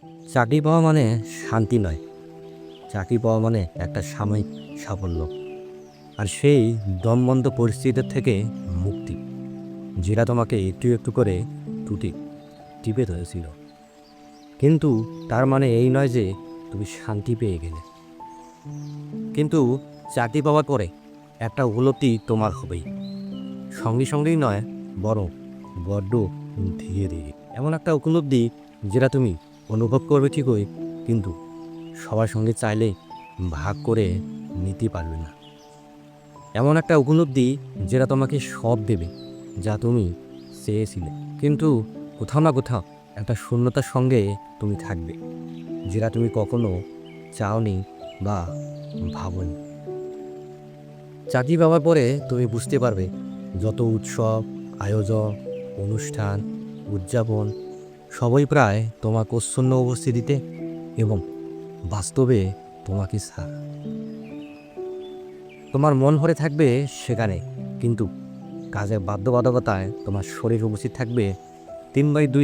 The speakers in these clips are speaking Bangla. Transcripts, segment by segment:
চাকরি পাওয়া মানে শান্তি নয়, চাকরি পাওয়া মানে একটা সাময়িক সাফল্য, আর সেই দমবন্ধ পরিস্থিতির থেকে মুক্তি, যেটা তোমাকে একটু একটু করে টুটি টিপে ধরেছিল। কিন্তু তার মানে এই নয় যে তুমি শান্তি পেয়ে গেলে। কিন্তু চাকরি পাওয়ার পরে একটা উপলব্ধি তোমার হবেই, সঙ্গে সঙ্গেই নয়, বরং বড্ড ধীরে ধীরে। এমন একটা উপলব্ধি যেটা তুমি অনুভব করবে ঠিকই, কিন্তু সবার সঙ্গে চাইলে ভাগ করে নিতে পারবে না। এমন একটা উপলব্ধি যেটা তোমাকে সব দেবে যা তুমি চেয়েছিলে, কিন্তু কোথাও না কোথাও একটা শূন্যতার সঙ্গে তুমি থাকবে, যেটা তুমি কখনো চাওনি বা ভাবোনি। চাকরি পাওয়ার পরে তুমি বুঝতে পারবে যত উৎসব, আয়োজন, অনুষ্ঠান, উদযাপন সবই প্রায় তোমার প্রচ্ছন্ন উপস্থিতিতে এবং বাস্তবে তোমাকে ছাড়া। তোমার মন ভরে থাকবে সেখানে, কিন্তু কাজের বাধ্যবাধকতায় তোমার শরীর উপস্থিত থাকবে 3x2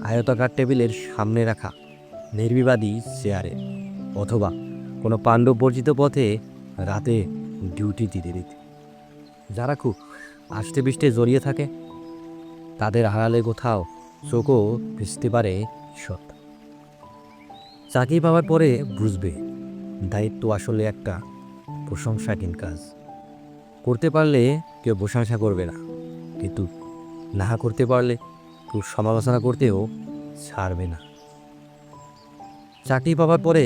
আয়তাকার টেবিলের সামনে রাখা নির্বিবাদী চেয়ারে, অথবা কোনো পাণ্ডব বর্জিত পথে রাতে ডিউটি দিতে দিতে। যারা খুব আষ্টে পৃষ্ঠে জড়িয়ে থাকে তাদের আড়ালে কোথাও চোখও ভিজতে পারে সৎ। চাকরি পাওয়ার পরে বুঝবে দায়িত্ব আসলে একটা প্রশংসাহীন কাজ। করতে পারলে কেউ প্রশংসা করবে না, কিন্তু না করতে পারলে কেউ সমালোচনা করতেও ছাড়বে না। চাকরি পাওয়ার পরে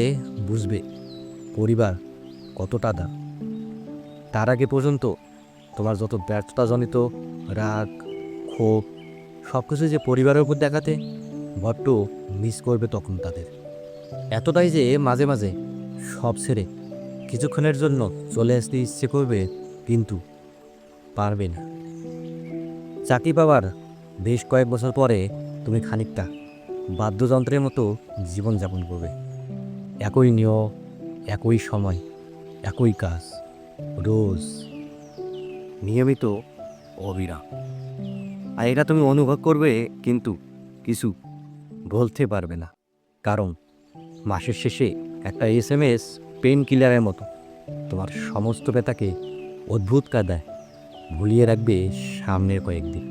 বুঝবে পরিবার কতটা দাম। তার আগে পর্যন্ত তোমার যত ব্যর্থতাজনিত রাগ, ক্ষোভ সব কিছু যে পরিবারের উপর দেখাতে বড্ড মিস করবে তখন তাদের। এতটাই যে মাঝে মাঝে সব ছেড়ে কিছুক্ষণের জন্য চলে আসতে ইচ্ছে করবে, কিন্তু পারবে না। চাকরি পাওয়ার বেশ কয়েক বছর পরে তুমি খানিকটা বাদ্যযন্ত্রের মতো জীবনযাপন করবে। একই নিয়ম, একই সময়, একই কাজ, রোজ নিয়মিত, অবিরাম। আর এটা তুমি অনুভব করবে, কিন্তু কিছু বলতে পারবে না, কারণ মাসের শেষে একটা SMS পেন কিলারের মতো তোমার সমস্ত ব্যথাকে অদ্ভুত কায়দায় ভুলিয়ে রাখবে সামনের কয়েকদিন।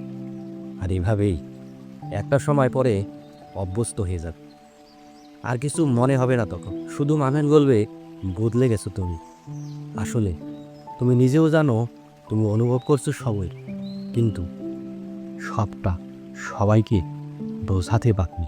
আর এভাবেই একটা সময় পরে অভ্যস্ত হয়ে যাবে, আর কিছু মনে হবে না তখন। শুধু মানুষ বলবে বদলে গেছো তুমি। আসলে তুমি নিজেও জানো তুমি অনুভব করছো সবই, কিন্তু সবটা সবাইকে বোঝাতে পারনি।